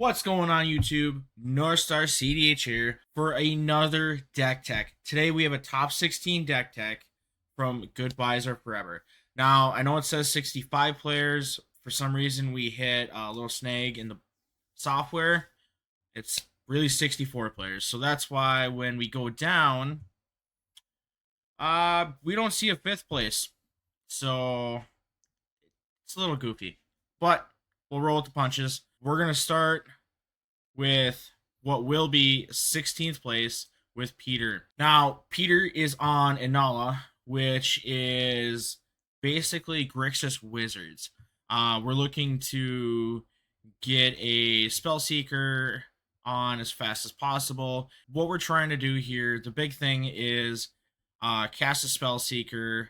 What's going on, YouTube? Northstar CDH here for another deck tech. Today we have a top 16 deck tech from Goodbyes Are Forever. Now, I know it says 65 players. For some reason, we hit a little snag in the software. It's really 64 players. So that's why when we go down, we don't see a fifth place. So it's a little goofy. But we'll roll with the punches. We're going to start with what will be 16th place with Peter. Now, Peter is on Inalla, which is basically Grixis Wizards. We're looking to get a Spellseeker on as fast as possible. What we're trying to do here, the big thing is cast a Spellseeker,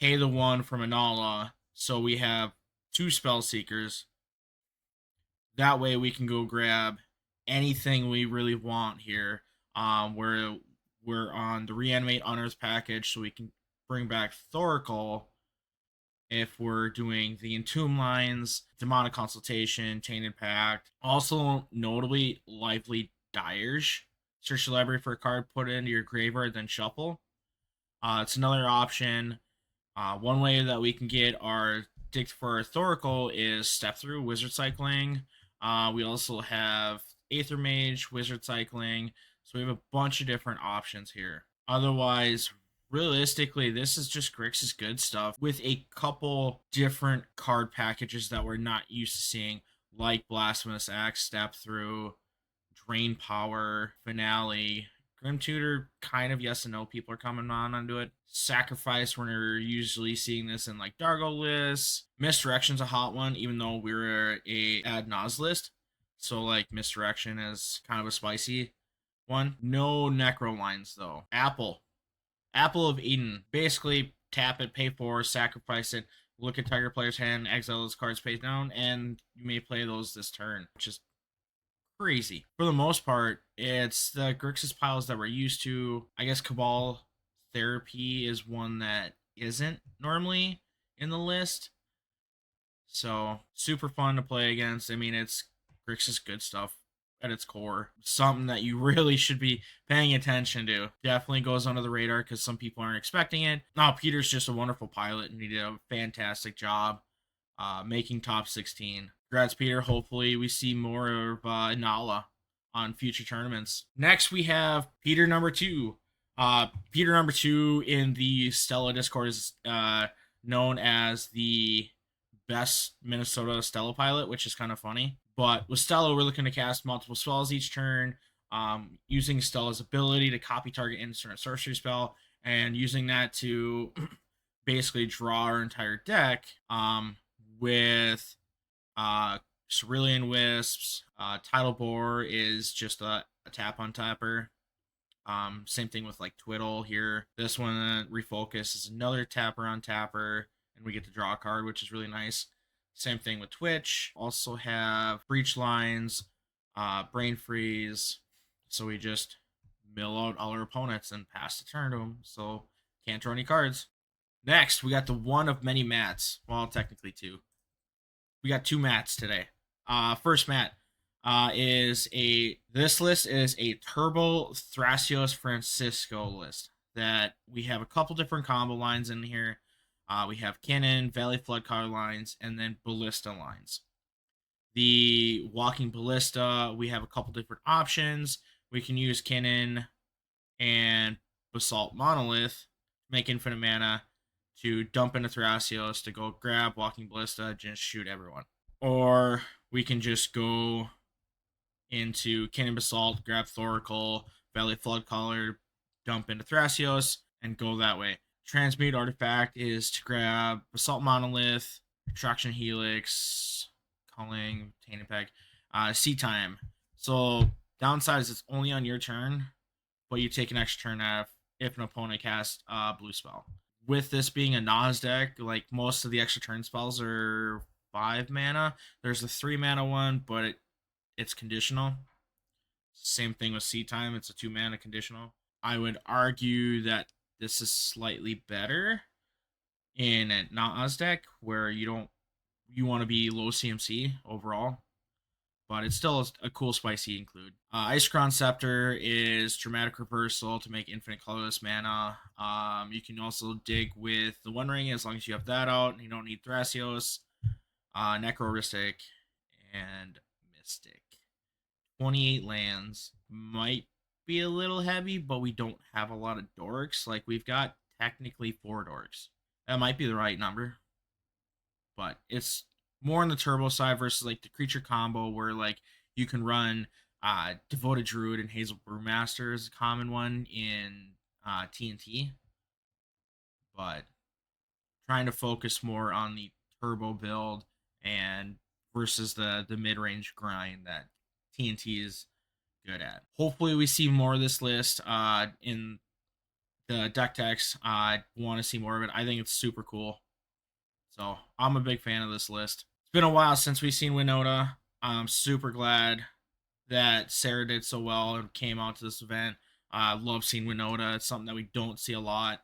pay the one from Inalla, so we have two Spellseekers. That way we can go grab anything we really want here. We're on the Reanimate Unearth package, so we can bring back Thoracle if we're doing the Entomb lines, Demonic Consultation, Tainted Pact. Also, notably, Lively Dirge. Search your library for a card, put it into your graveyard, then shuffle. It's another option. One way that we can get our Dict for our Thoracle is Step Through, Wizard Cycling. We also have Aether Mage, Wizard Cycling. So we have a bunch of different options here. Otherwise, realistically, this is just Grixis good stuff with a couple different card packages that we're not used to seeing, like Blasphemous Axe, Step Through, Drain Power, Finale. Grim Tutor, kind of yes and no. People are coming on onto it. Sacrifice, we're usually seeing this in like Dargo lists. Misdirection's a hot one, even though we're a ad nos list. So like Misdirection is kind of a spicy one. No Necro lines though. Apple of Eden. Basically tap it, pay 4, sacrifice it, look at target player's hand, exile those cards face down, and you may play those this turn, which is crazy. For the most part, it's the Grixis piles that we're used to. I guess Cabal Therapy is one that isn't normally in the list. So, super fun to play against. I mean, it's Grixis good stuff at its core. Something that you really should be paying attention to. Definitely goes under the radar because some people aren't expecting it. Now, Peter's just a wonderful pilot and he did a fantastic job making top 16. Congrats, Peter. Hopefully, we see more of Inalla on future tournaments. Next, we have Peter number 2. Peter number 2 in the Stella Discord is known as the best Minnesota Stella pilot, which is kind of funny. But with Stella, we're looking to cast multiple spells each turn, using Stella's ability to copy target instant or sorcery spell, and using that to basically draw our entire deck with Cerulean Wisps. Tidal Bore is just a tap on tapper. Same thing with like Twiddle here. This one, Refocus, is another tapper on tapper, and we get to draw a card, which is really nice. Same thing with Twitch. Also have Breach Lines, Brain Freeze. So we just mill out all our opponents and pass the turn to them. So can't draw any cards. Next, we got the one of many mats. Well, technically two. We got 2 mats today. First mat this list is a Turbo Thrasios Fransico list that we have a couple different combo lines in here. We have Kinnan, Valley Flood card lines, and then Ballista lines. The Walking Ballista, we have a couple different options. We can use Kinnan and Basalt Monolith, make infinite mana, to dump into Thrasios to go grab Walking Ballista and just shoot everyone. Or we can just go into Kinnan Basalt, grab Thoracle, Valley Flood Caller, dump into Thrasios, and go that way. Transmute Artifact is to grab Basalt Monolith, Attraction Helix, Culling, Tainted Pact, Seed Time. So downside is it's only on your turn, but you take an extra turn if an opponent casts blue spell. With this being a Nas deck, like most of the extra turn spells are 5 mana. There's a 3 mana one, but it's conditional. Same thing with Seed Time. It's a 2 mana conditional. I would argue that this is slightly better in a Nas deck where you want to be low CMC overall. but it's still a cool spicy include. Icecrown Scepter is Dramatic Reversal to make infinite colorless mana. You can also dig with the One Ring as long as you have that out. You don't need Thrasios, Necroristic, and Mystic. 28 lands might be a little heavy, but we don't have a lot of dorks. Like, we've got technically 4 dorks. That might be the right number, but it's more on the turbo side versus like the creature combo where like you can run Devoted Druid and Hazel Brewmaster is a common one in TNT, but trying to focus more on the turbo build and versus the mid-range grind that TNT is good at. Hopefully we see more of this list in the deck text. I want to see more of it. I think it's super cool. So I'm a big fan of this list. It's been a while since we've seen Winota. I'm super glad that Sarah did so well and came out to this event. I love seeing Winota. It's something that we don't see a lot.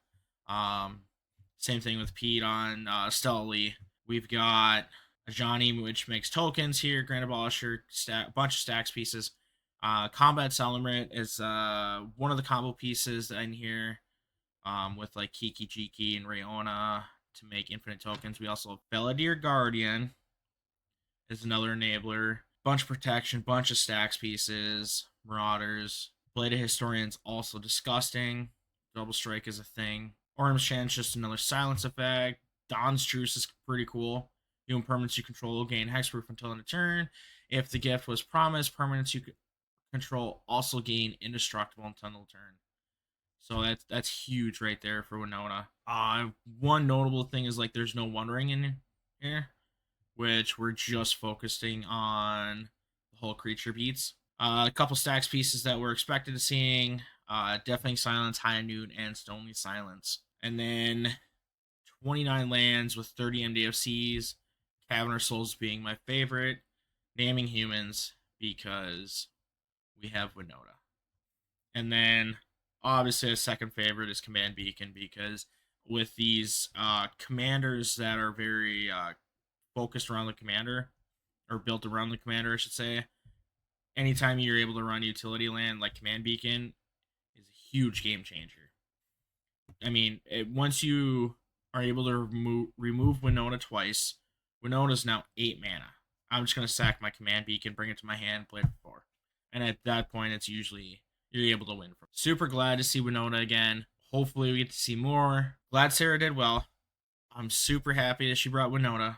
Same thing with Pete on Stella Lee. We've got Ajani, which makes tokens here. Grand Abolisher, bunch of stacks pieces. Combat Celebrant is one of the combo pieces in here with like Kiki Jiki and Rayona to make infinite tokens. We also have Belladere Guardian is another enabler. Bunch of protection, bunch of stacks pieces. Marauders. Bladed Historian's also disgusting. Double Strike is a thing. Orim's Chance, just another silence effect. Dawn's Truce is pretty cool. Human permanents you control will gain hexproof until end of turn. If the gift was promised, permanents you control also gain indestructible until end of turn. So that's huge right there for Winota. One notable thing is like there's no One Ring in here, which we're just focusing on the whole creature beats. A couple stacks pieces that we're expected to seeing. Deafening Silence, High Noon, and Stony Silence. And then 29 lands with 30 MDFCs. Cavener Souls being my favorite. Naming Humans because we have Winota. And then obviously a second favorite is Command Beacon because with these commanders that are very focused around the commander, or built around the commander, I should say, anytime you're able to run utility land like Command Beacon is a huge game changer. I mean, once you are able to remove Winota twice, Winota's now 8 mana. I'm just going to sack my Command Beacon, bring it to my hand, play it for 4. And at that point, it's usually you're able to win from. Super glad to see Winota again. Hopefully we get to see more. Glad Sarah did well. I'm super happy that she brought Winota.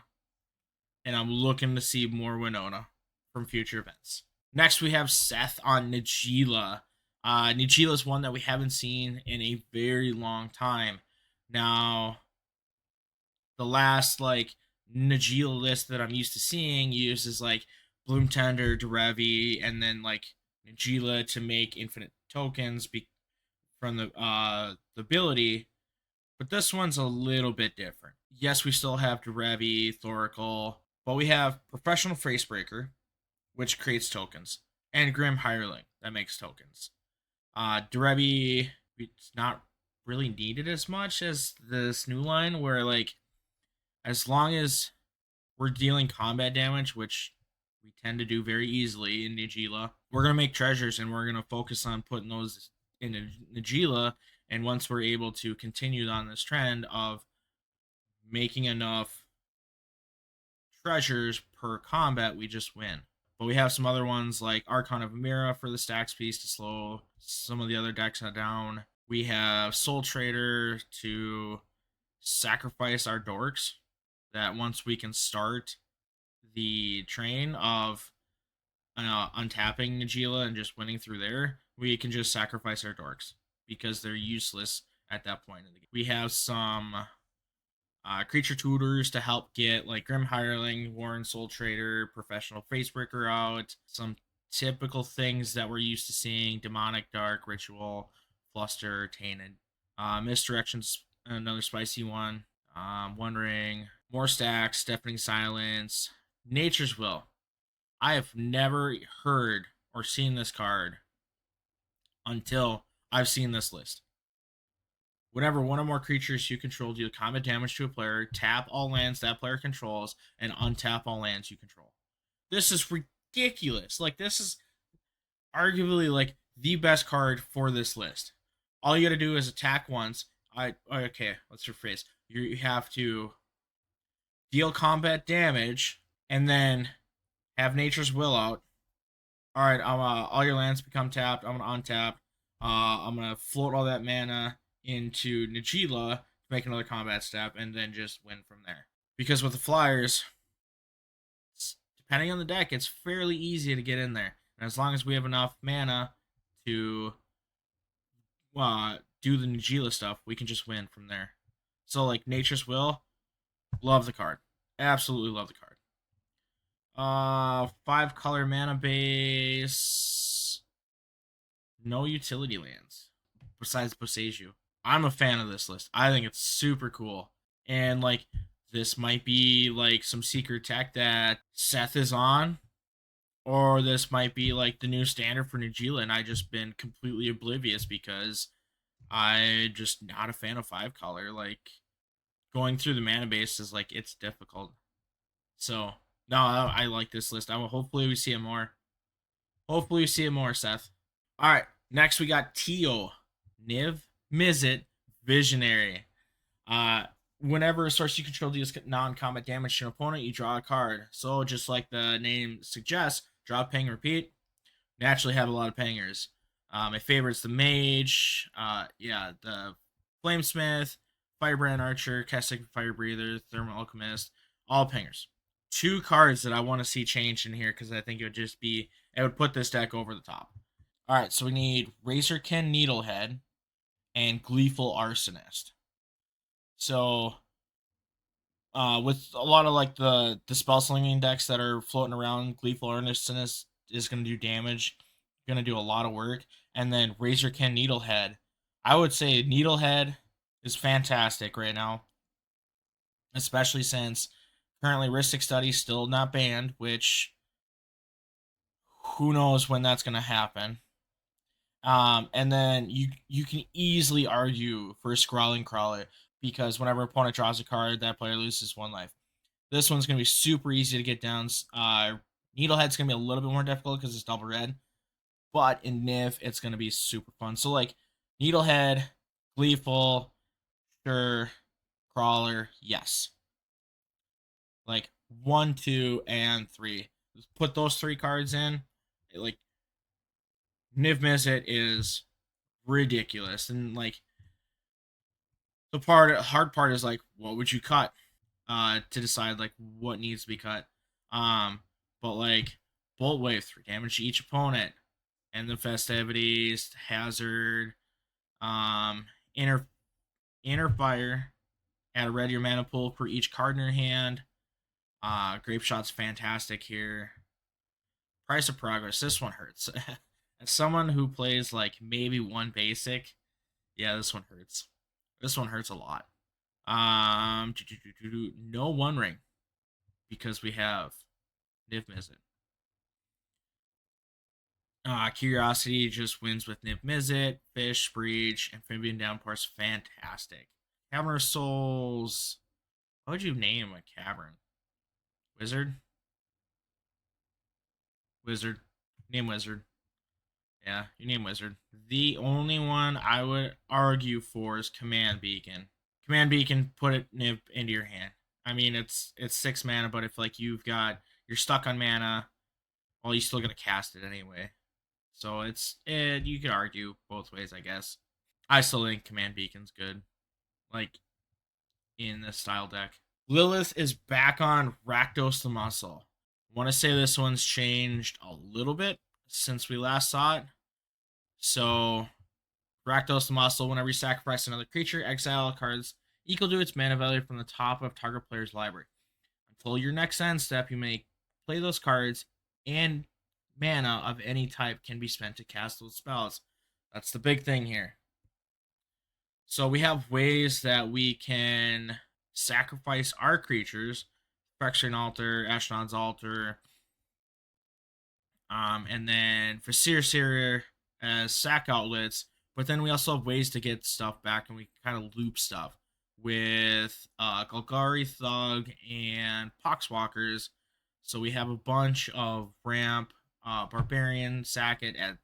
And I'm looking to see more Winota from future events. Next, we have Seth on Najeela. Najeela is one that we haven't seen in a very long time. Now, the last, like, Najeela list that I'm used to seeing uses, like, Bloom Tender, Derevi, and then, like, Najeela to make infinite tokens from the ability. But this one's a little bit different. Yes, we still have Derevi, Thoracle, but we have Professional Facebreaker, which creates tokens, and Grim Hireling that makes tokens. Derevi, it's not really needed as much as this new line, where like as long as we're dealing combat damage, which we tend to do very easily in Najeela, we're gonna make treasures and we're gonna focus on putting those in Najeela. And once we're able to continue on this trend of making enough treasures per combat, we just win. But we have some other ones like Archon of Amira for the stacks piece to slow some of the other decks down. We have Soul Trader to sacrifice our dorks, that once we can start the train of untapping Najeela and just winning through there, we can just sacrifice our dorks because they're useless at that point in the game. We have some creature tutors to help get like Grim Hireling, Warren Soul Trader, Professional Facebreaker out. Some typical things that we're used to seeing: Demonic Dark, Ritual, Fluster, Tainted. Misdirection's another spicy one. One Ring, more stacks, Deafening Silence, Nature's Will. I have never heard or seen this card until I've seen this list. Whenever one or more creatures you control deal combat damage to a player, tap all lands that player controls and untap all lands you control. This is ridiculous. Like, this is arguably like the best card for this list. All you gotta do is attack once. Okay, let's rephrase. You have to deal combat damage and then have Nature's Will out. All right, all your lands become tapped. I'm gonna untap. I'm gonna float all that mana into Najeela to make another combat step, and then just win from there. Because with the flyers, depending on the deck, it's fairly easy to get in there. And as long as we have enough mana to do the Najeela stuff, we can just win from there. So, like, Nature's Will, love the card. Absolutely love the card. 5-color mana base. No utility lands besides Boseiju. I'm a fan of this list. I think it's super cool. And, like, this might be, like, some secret tech that Seth is on. Or this might be, like, the new standard for Najeela, and I've just been completely oblivious because I'm just not a fan of 5-color. Like, going through the mana base is, like, it's difficult. So, no, I like this list. Hopefully we see it more. Hopefully we see it more, Seth. All right, next we got Tio, Niv-Mizzet, Visionary. Whenever a source you control deals non-combat damage to an opponent, you draw a card. So, just like the name suggests, draw, ping, repeat. Naturally have a lot of pingers. My favorite's the Mage. The Flamesmith, Firebrand Archer, Kestic Fire Breather, Thermal Alchemist, all pingers. 2 cards that I want to see changed in here because I think it would put this deck over the top. All right, so we need Razorkin Needlehead and Gleeful Arsonist. So, with a lot of like the spell slinging decks that are floating around, Gleeful Arsonist is going to do damage, going to do a lot of work, and then Razorkin Needlehead. I would say Needlehead is fantastic right now, especially since currently Rhystic Study still not banned, which who knows when that's going to happen. And then you can easily argue for a Scrawling Crawler because whenever an opponent draws a card, that player loses 1 life. This one's going to be super easy to get down. Needlehead's going to be a little bit more difficult because it's double red. But in Niv, it's going to be super fun. So, like, Needlehead, Gleeful, sure, Crawler, yes. Like, 1, 2, and 3. Put those 3 cards in. Like, Niv-Mizzet is ridiculous. And, like, the hard part is, like, what would you cut to decide, like, what needs to be cut. But, like, Bolt Wave, 3 damage to each opponent. And the Festivities, Hazard, Inner Fire, add a red your mana pool for each card in your hand. Grape Shot's fantastic here. Price of Progress, this one hurts. As someone who plays like maybe 1 basic, yeah, this one hurts. This one hurts a lot. No One Ring because we have Niv-Mizzet. Curiosity just wins with Niv-Mizzet, Fish, Breach, Amphibian Downpour's fantastic. Cavern of Souls. What would you name a cavern? Wizard? Wizard. Name Wizard. Yeah, you name Wizard. The only one I would argue for is Command Beacon. Command Beacon, put it Niv into your hand. I mean, it's 6 mana, but if like you're stuck on mana, well, you still gotta cast it anyway. So you could argue both ways, I guess. I still think Command Beacon's good, like in this style deck. Lilith is back on Rackdos the Muscle. I want to say this one's changed a little bit since we last saw it. So, Rackdos the Muscle, whenever you sacrifice another creature, exile cards equal to its mana value from the top of target player's library. Until your next end step, you may play those cards, and mana of any type can be spent to cast those spells. That's the big thing here. So we have ways that we can sacrifice our creatures, Phyrexian Altar, Ashnod's Altar, and then for Seer as sack outlets. But then we also have ways to get stuff back, and we kind of loop stuff with Golgari Thug and Poxwalkers. So we have a bunch of ramp, Barbarian, Sackett at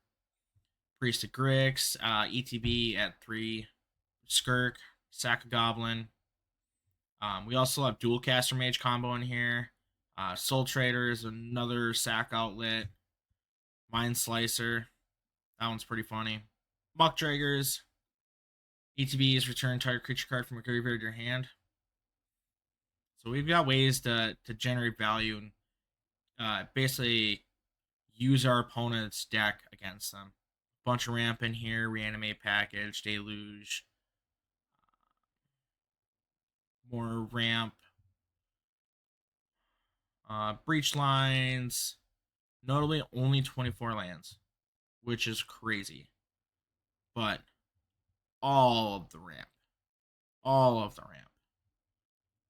Priest of Grix, ETB at 3, Skirk, Sack Goblin. We also have Dual Caster Mage combo in here. Soul Trader is another sack outlet. Mind Slicer, that one's pretty funny. Muck Draggers, ETB is return target creature card from a graveyard to your hand. So we've got ways to generate value and basically use our opponent's deck against them. Bunch of ramp in here, reanimate package, deluge, more ramp, breach lines, notably only 24 lands, which is crazy. But all of the ramp.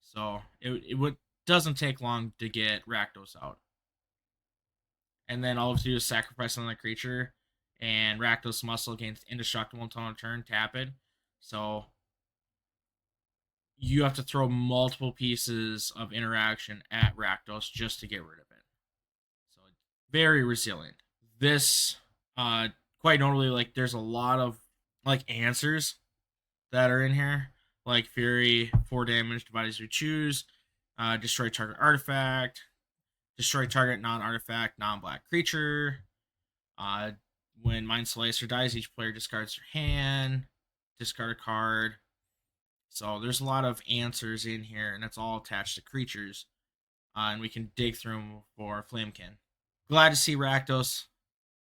So it doesn't take long to get Rackdos out. And then all you have to do is sacrifice another creature, and Rackdos Muscle gains indestructible until on turn, tap it. So you have to throw multiple pieces of interaction at Rackdos just to get rid of it. So very resilient. This quite notably, like there's a lot of like answers that are in here. Like Fury, 4 damage, divide as you choose, destroy target artifact, destroy target non-artifact, non-black creature. When Mind Slicer dies, each player discards their hand, discard a card. So there's a lot of answers in here, and it's all attached to creatures. And we can dig through them for Flamekin. Glad to see Rackdos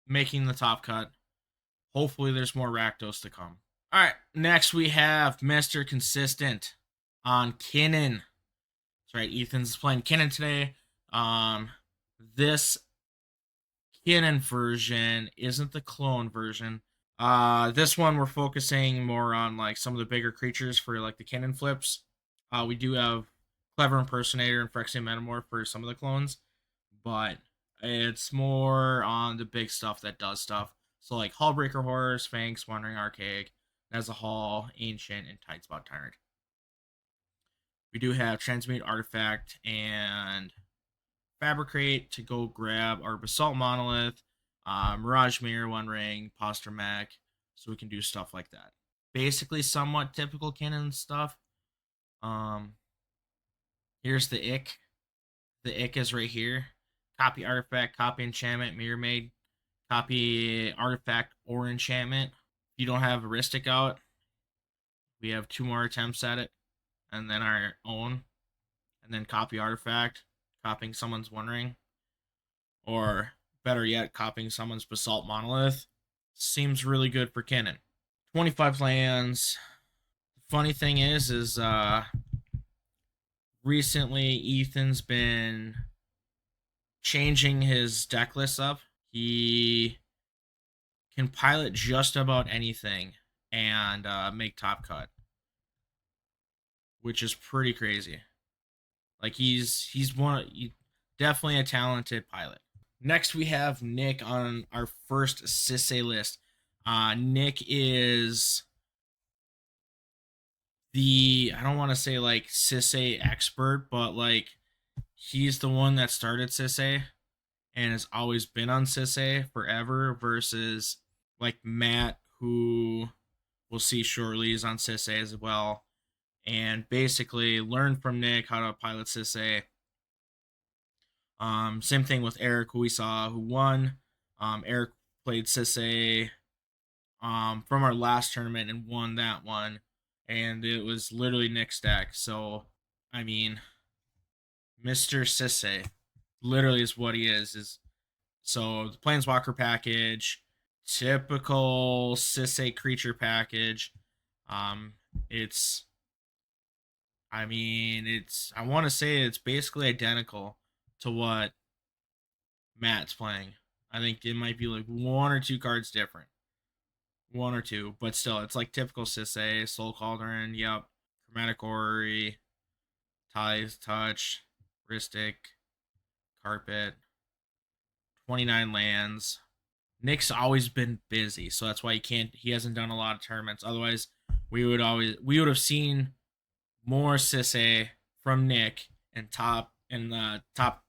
making the top cut. Hopefully there's more Rackdos to come. All right, next we have Mr. Consistent on Kinnan. That's right, Ethan's playing Kinnan today. This Kinnan version isn't the clone version. This one we're focusing more on like some of the bigger creatures for like the Kinnan flips. We do have Clever Impersonator and Phyrexian Metamorph for some of the clones, but it's more on the big stuff that does stuff. So like Hullbreaker Horror, Sphinx, Wandering Archaic, as a Hall, Ancient, and Tidespot Tyrant. We do have Transmute Artifact and Fabricate to go grab our Basalt Monolith, Mirage Mirror, One Ring, Posture Mech, so we can do stuff like that. Basically, somewhat typical Kinnan stuff. Here's the ick. The ick is right here. Copy Artifact, copy Enchantment, Mirror Maid, copy Artifact or Enchantment. If you don't have Heuristic out, we have 2 more attempts at it, and then our own, and then copy Artifact, copying someone's One Ring, or better yet, copying someone's Basalt Monolith. Seems really good for Kinnan. 25 lands. Funny thing is recently Ethan's been changing his deck list up. He can pilot just about anything and make top cut, which is pretty crazy. Like he's definitely a talented pilot. Next we have Nick on our first Sisay list. Nick is I don't want to say like Sisay expert, but like he's the one that started Sisay and has always been on Sisay forever, versus like Matt, who we'll see shortly, is on Sisay as well, and basically learned from Nick how to pilot Sisay. Same thing with Eric, who we saw, who won. Eric played Sisay from our last tournament and won that one, and it was literally Nick's deck. So, I mean, Mr. Sisay literally is what he is. So the Planeswalker package, typical Sisay creature package. It's I want to say it's basically identical to what Matt's playing. I think it might be like 1 or 2 cards different. 1 or 2, but still, it's like typical Sisay, Soul Cauldron, yep, Chromatic Orrery, Ties, Touch, Ristic, Carpet, 29 lands. Nick's always been busy, so that's why he hasn't done a lot of tournaments. Otherwise, we would have seen more Sisay from Nick in the top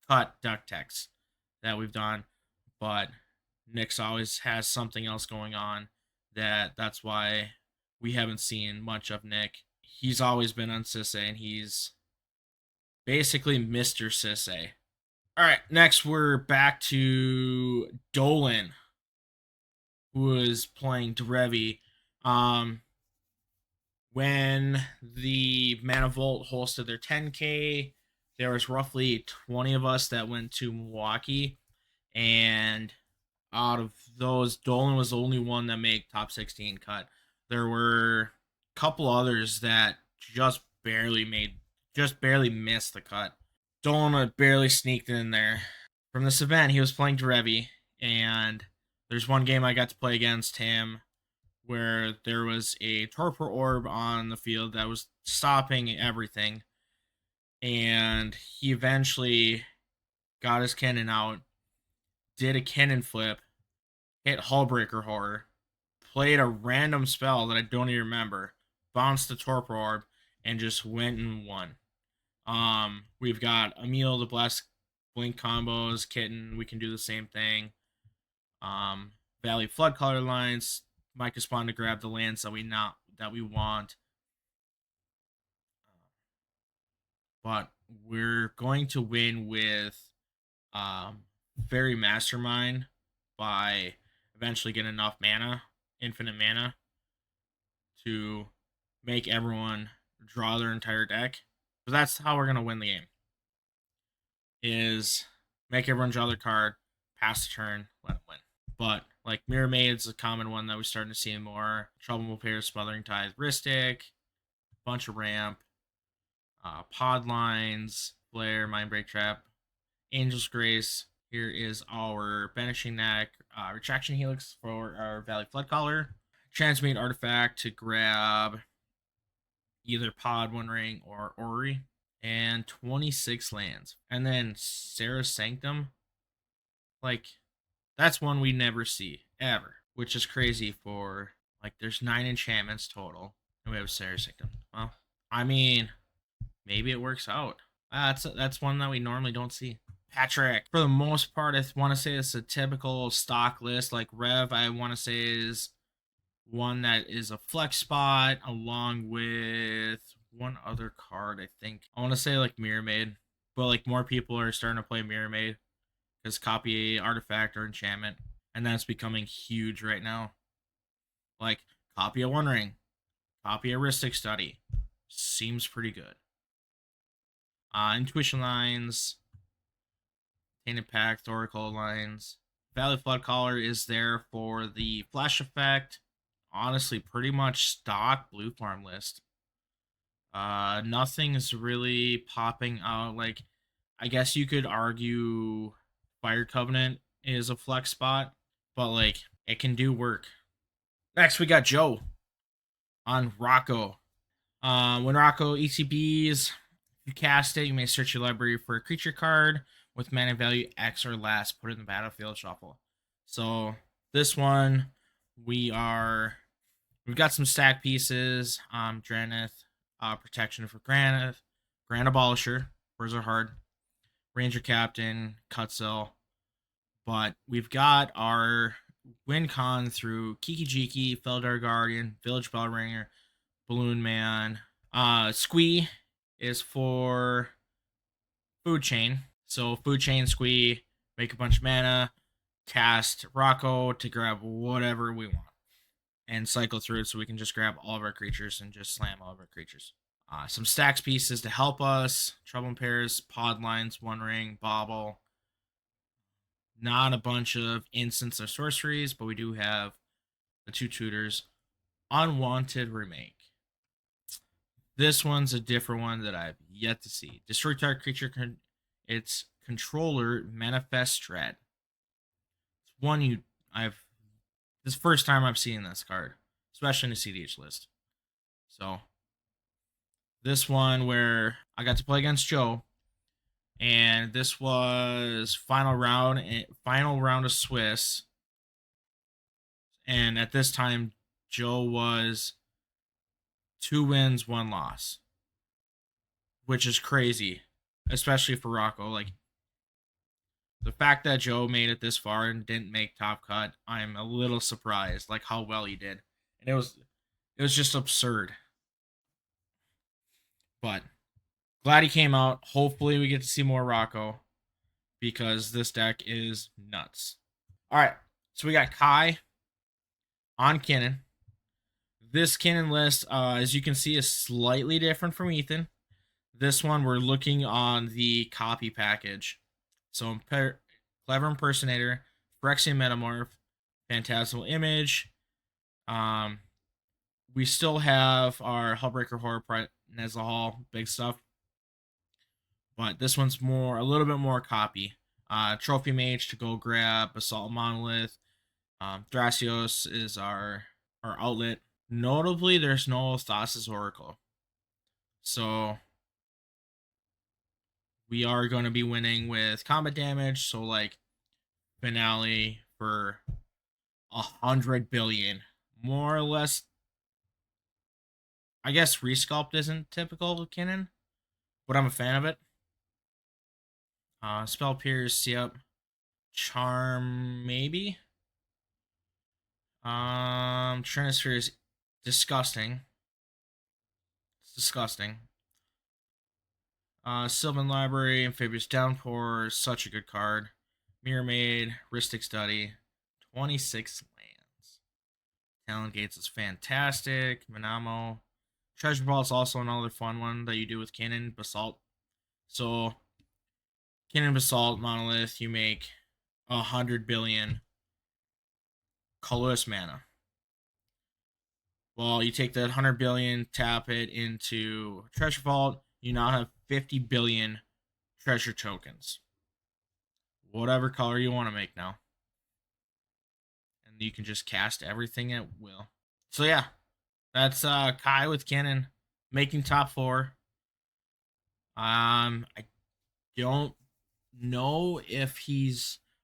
cut duck techs that we've done, but Nick's always has something else going on. That's why we haven't seen much of Nick. He's always been on Sisay, and he's basically Mr. Sisay. All right, next we're back to Dolan, who is playing Derevi. When the Mana Vault hosted their 10K, there was roughly 20 of us that went to Milwaukee, and out of those, Dolan was the only one that made top 16 cut. There were a couple others that just barely missed the cut. Dolan barely sneaked in there. From this event, he was playing Derevi, and there's one game I got to play against him where there was a torpor orb on the field that was stopping everything, and he eventually got his Kinnan out, did a Kinnan flip, hit Hullbreaker Horror, played a random spell that I don't even remember, bounced the torpor orb, and just went and won. We've got Emil the Bless Blink combos, Kitten, we can do the same thing. Valley Flood color lines, Micah Spawn to grab the lands that we want. But we're going to win with Fairy Mastermind by eventually getting enough mana, infinite mana, to make everyone draw their entire deck. So that's how we're going to win the game. Is make everyone draw their card, pass the turn, let them win. But like Mirror Maid's a common one that we're starting to see more. Trouble Pairs, Smothering Tide, Ristic, bunch of ramp, pod lines, Flare, Mindbreak Trap, Angel's Grace. Here is our Banishing Neck, Retraction Helix for our Valley Flood Collar, Transmute Artifact to grab either Pod, One Ring, or Ori, and 26 lands. And then Sarah's Sanctum, like, that's one we never see, ever, which is crazy for, like, there's 9 enchantments total, and we have Sarah's Sanctum. Well, I mean, maybe it works out. That's one that we normally don't see. Patrick, for the most part, I want to say it's a typical stock list. Like Rev, I want to say is one that is a flex spot, along with one other card, I think. I want to say like Mirror Maid, but like more people are starting to play Mirror Maid because copy artifact or enchantment, and that's becoming huge right now. Like copy a One Ring, copy a Ristic Study, seems pretty good. Intuition lines, Tainted Pact, Oracle lines. Valley Flood Collar is there for the flash effect. Honestly, pretty much stock blue farm list. Nothing is really popping out. Like, I guess you could argue Fire Covenant is a flex spot, but like it can do work. Next, we got Joe on Rocco. When Rocco ECBs, if you cast it, you may search your library for a creature card with mana value X or less. Put it in the battlefield shuffle. So this one, we've got some stack pieces. Dranith, protection for Grand Abolisher, words are hard. Ranger Captain, Cutzel. But we've got our win con through Kiki Jiki, Feldar Guardian, Village Bellringer, Balloon Man. Squee is for Food Chain. So Food Chain, Squee, make a bunch of mana, cast Rocco to grab whatever we want, and cycle through it so we can just grab all of our creatures and just slam all of our creatures. Some stacks pieces to help us. Trouble in Pairs, Pod Lines, One Ring, Bauble. Not a bunch of instants or sorceries, but we do have the 2 tutors. Unwanted Remake. This one's a different one that I've yet to see. Destroy target creature, its controller manifest dread. It's one this is the first time I've seen this card, especially in the CDH list. So this one where I got to play against Joe, and this was final round of Swiss, and at this time Joe was 2 wins, 1 loss, which is crazy, especially for Rocco. Like, fact that Joe made it this far and didn't make top cut, I'm a little surprised, like how well he did. And it was just absurd. But glad he came out. Hopefully we get to see more Rocco, because this deck is nuts. All right, so we got Kai on Kinnan. This Kinnan list, as you can see, is slightly different from Ethan. This one, we're looking on the copy package. So, Clever Impersonator, Phyrexian Metamorph, Phantasmal Image. We still have our Hullbreaker Horror Nezahal, big stuff. But this one's a little bit more copy. Trophy Mage to go grab Assault Monolith. Thrasios is our outlet. Notably, there's no Thassa's Oracle. So we are going to be winning with combat damage. So like Finale for 100 billion. More or less. I guess Resculpt isn't typical of Kinnan, but I'm a fan of it. Spell Pierce, yep. Charm, maybe. Transfer is disgusting. It's disgusting. Sylvan Library, Amphibious Downpour, such a good card. Mirror Maid, Rhystic Study, 26 lands. Talon Gates is fantastic. Minamo. Treasure Ball is also another fun one that you do with Kinnan, Basalt. So, Kinnan Basalt Monolith, you make 100 billion colorless mana. Well, you take that 100 billion, tap it into Treasure Vault, you now have 50 billion treasure tokens. Whatever color you want to make now. And you can just cast everything at will. So yeah, that's Kai with Kinnan making top 4. I don't know if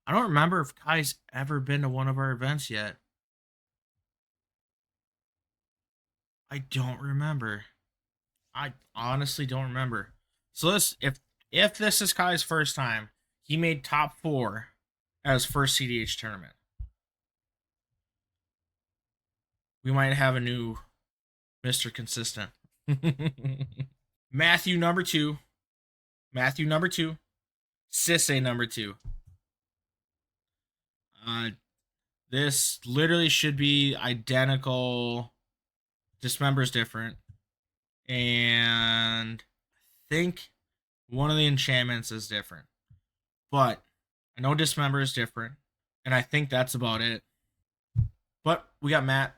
I don't remember if Kai's ever been to one of our events yet. I don't remember. I honestly don't remember. So if this is Kai's first time, he made top 4 at his first CEDH tournament. We might have a new Mr. Consistent. Matthew number 2. Sisay number 2. This literally should be identical. Dismember's different. And I think one of the enchantments is different. But I know Dismember is different. And I think that's about it. But we got Matt.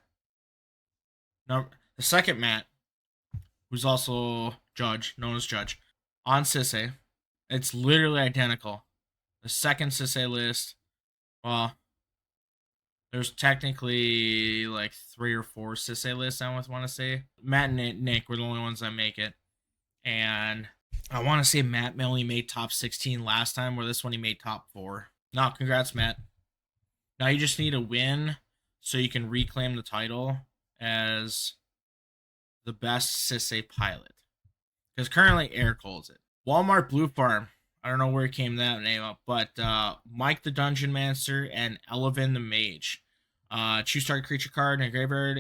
No, the second Matt, who's also known as Judge, on Sisay. It's literally identical. The second Sisay list, well, there's technically like 3 or 4 Sisay lists I want to say. Matt and Nick were the only ones that make it. And I want to say Matt only made top 16 last time, where this one he made top 4. No, congrats, Matt. Now you just need a win so you can reclaim the title as the best Sisay pilot. Because currently Eric holds it. Walmart Blue Farm. I don't know where it came that name up, but Mike the Dungeon Master and Elevin the Mage. Choose target creature card in a graveyard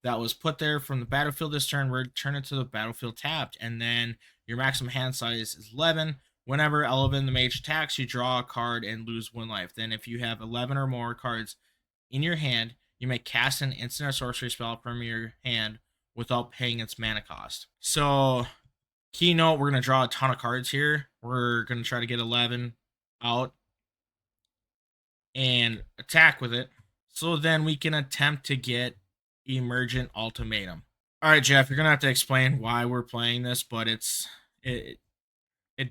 that was put there from the battlefield this turn. Return it to the battlefield tapped, and then your maximum hand size is 11. Whenever Elevin the Mage attacks, you draw a card and lose 1 life. Then if you have 11 or more cards in your hand, you may cast an instant or sorcery spell from your hand without paying its mana cost. So, keynote, we're going to draw a ton of cards here. We're going to try to get 11 out and attack with it. So then we can attempt to get Emergent Ultimatum. All right, Jeff, you're going to have to explain why we're playing this, but it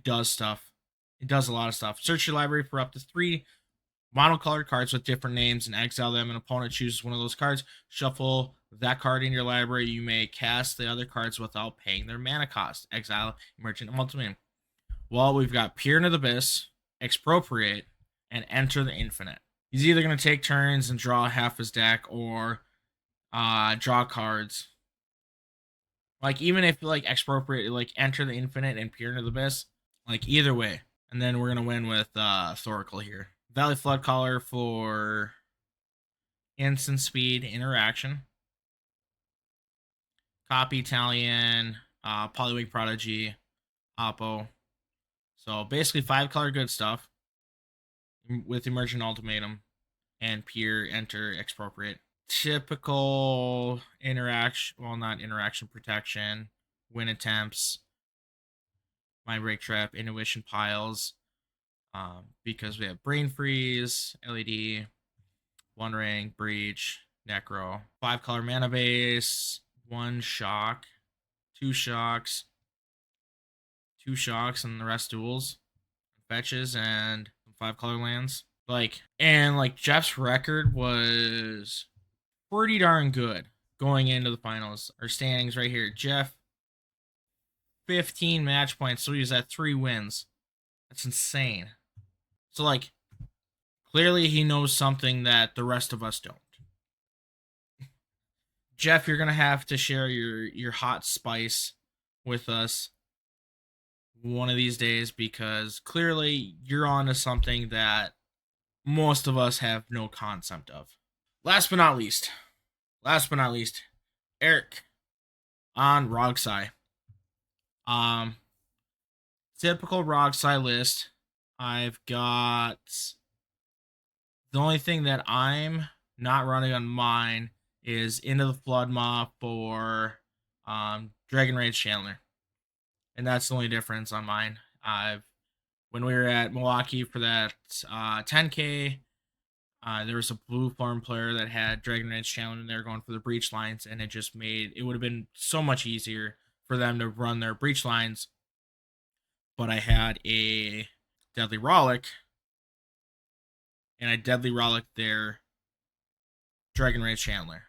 does stuff. It does a lot of stuff. Search your library for up to 3 monocolored cards with different names and exile them. An opponent chooses one of those cards. Shuffle that card in your library. You may cast the other cards without paying their mana cost. Exile Emergent Ultimatum. Well, we've got Peer into the Abyss, Expropriate, and Enter the Infinite. He's either going to take turns and draw half his deck or draw cards. Like, even if, like, Expropriate, like, Enter the Infinite and Peer into the Abyss, like, either way. And then we're going to win with Thoracle here. Valley Flood Caller for instant speed interaction. Copy Italian, Polywig Prodigy, Oppo. So basically 5-color good stuff with Emergent Ultimatum and Peer, Enter, Expropriate. Typical interaction, well, not interaction protection, win attempts, Mind Break Trap, Intuition Piles, because we have Brain Freeze, LED, One Ring, Breach, Necro, 5-color mana base, 1 shock, 2 shocks, 2 shocks, and the rest duels, fetches, and 5-color lands. And Jeff's record was pretty darn good going into the finals. Our standings right here. Jeff, 15 match points, so he's at 3 wins. That's insane. So, clearly he knows something that the rest of us don't. Jeff, you're going to have to share your hot spice with us one of these days, because clearly you're on to something that most of us have no concept of. Last but not least, Eric on Roggsai. Typical Roggsai list. I've got the only thing that I'm not running on mine is Into the Flood Maw for Dragon Rage Chandler. And that's the only difference on mine. When we were at Milwaukee for that 10K, there was a blue farm player that had Dragon Rage Chandler, and they were going for the breach lines, and it would have been so much easier for them to run their breach lines. But I had a Deadly Rollick, and I Deadly Rollick their Dragon Rage Chandler.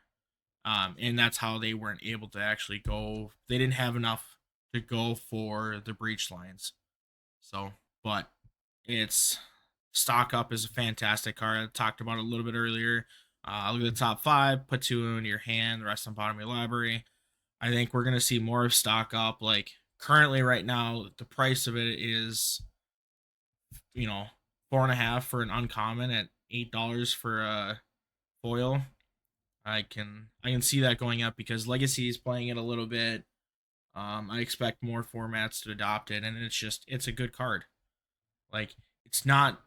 And that's how they weren't able to actually go. They didn't have enough to go for the breach lines. So, but it's Stock Up is a fantastic card. I talked about it a little bit earlier. Look at the top 5, put 2 in your hand, the rest on the bottom of your library. I think we're going to see more of Stock Up. Currently right now, the price of it is, $4.50 for an uncommon at $8 for a foil. I can see that going up because Legacy is playing it a little bit. I expect more formats to adopt it, and it's a good card. It's not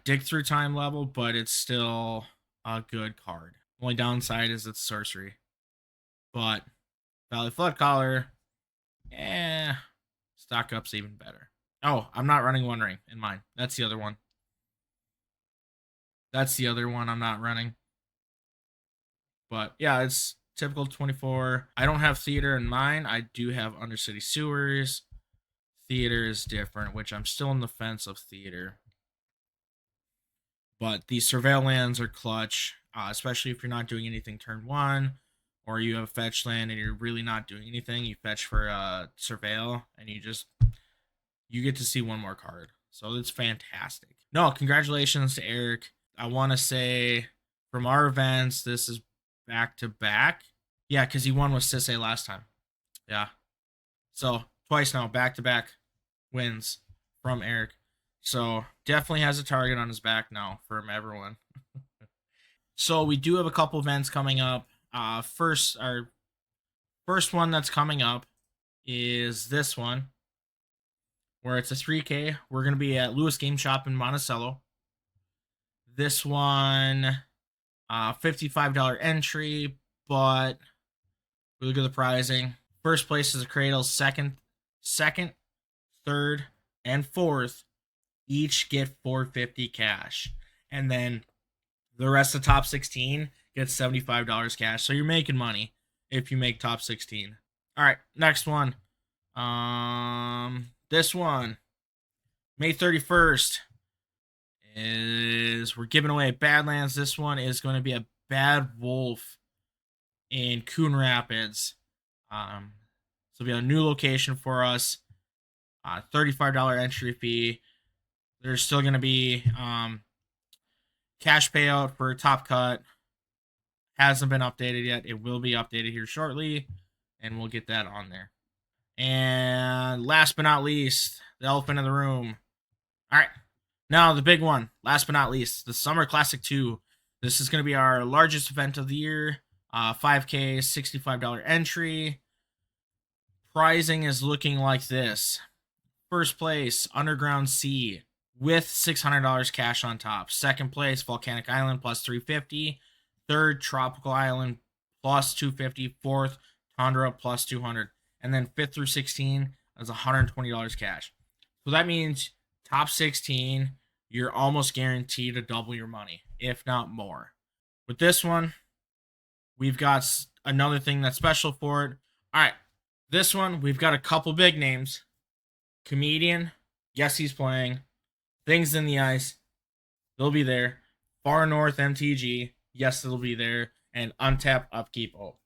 dig through time level, but it's still a good card. Only downside is it's sorcery. But Valley Flood Caller, Stock Up's even better. Oh, I'm not running One Ring in mine. That's the other one. I'm not running. But yeah, it's typical 24. I don't have Theater in mine. I do have Undercity Sewers. Theater is different, which I'm still on the fence of Theater. But these Surveil lands are clutch, especially if you're not doing anything turn 1, or you have a fetch land and you're really not doing anything. You fetch for Surveil, and you get to see one more card. So it's fantastic. No, congratulations to Eric. I want to say from our events, this is back-to-back. Yeah, because he won with Sisay last time. Yeah. So twice now, back-to-back wins from Eric. So definitely has a target on his back now from everyone. So we do have a couple events coming up. Our first one that's coming up is this one, where it's a 3K. We're going to be at Lewis Game Shop in Monticello. This one, $55 entry, but we look at the pricing. First place is a Cradle. Second, third, and fourth each get $450 cash. And then the rest of top 16 gets $75 cash. So you're making money if you make top 16. All right, next one. This one, May 31st, we're giving away Badlands. This one is going to be a Bad Wolf in Coon Rapids. So it'll be a new location for us. $35 entry fee. There's still going to be cash payout for Top Cut. Hasn't been updated yet. It will be updated here shortly, and we'll get that on there. And last but not least, the elephant in the room. All right. Now, the big one, last but not least, the Summer Classic 2. This is going to be our largest event of the year. 5K, $65 entry. Pricing is looking like this. First place, Underground Sea, with $600 cash on top. Second place, Volcanic Island, plus $350. Third, Tropical Island, plus $250. Fourth, Tundra, plus $200. And then 5th through 16 is $120 cash. So that means top 16, you're almost guaranteed to double your money, if not more. With this one, we've got another thing that's special for it. All right, this one, we've got a couple big names. Comedian, yes, he's playing. Things in the Ice, they'll be there. Far North MTG, yes, they'll be there. And Untap Upkeep O.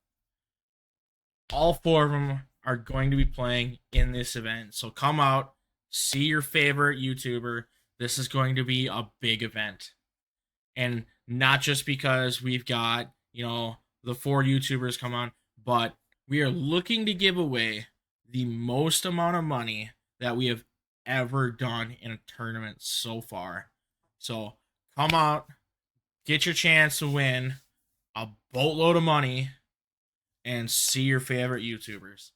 All 4 of them are going to be playing in this event. So come out, see your favorite YouTuber. This is going to be a big event. And not just because we've got, the 4 YouTubers come on, but we are looking to give away the most amount of money that we have ever done in a tournament so far. So come out, get your chance to win a boatload of money, and see your favorite YouTubers.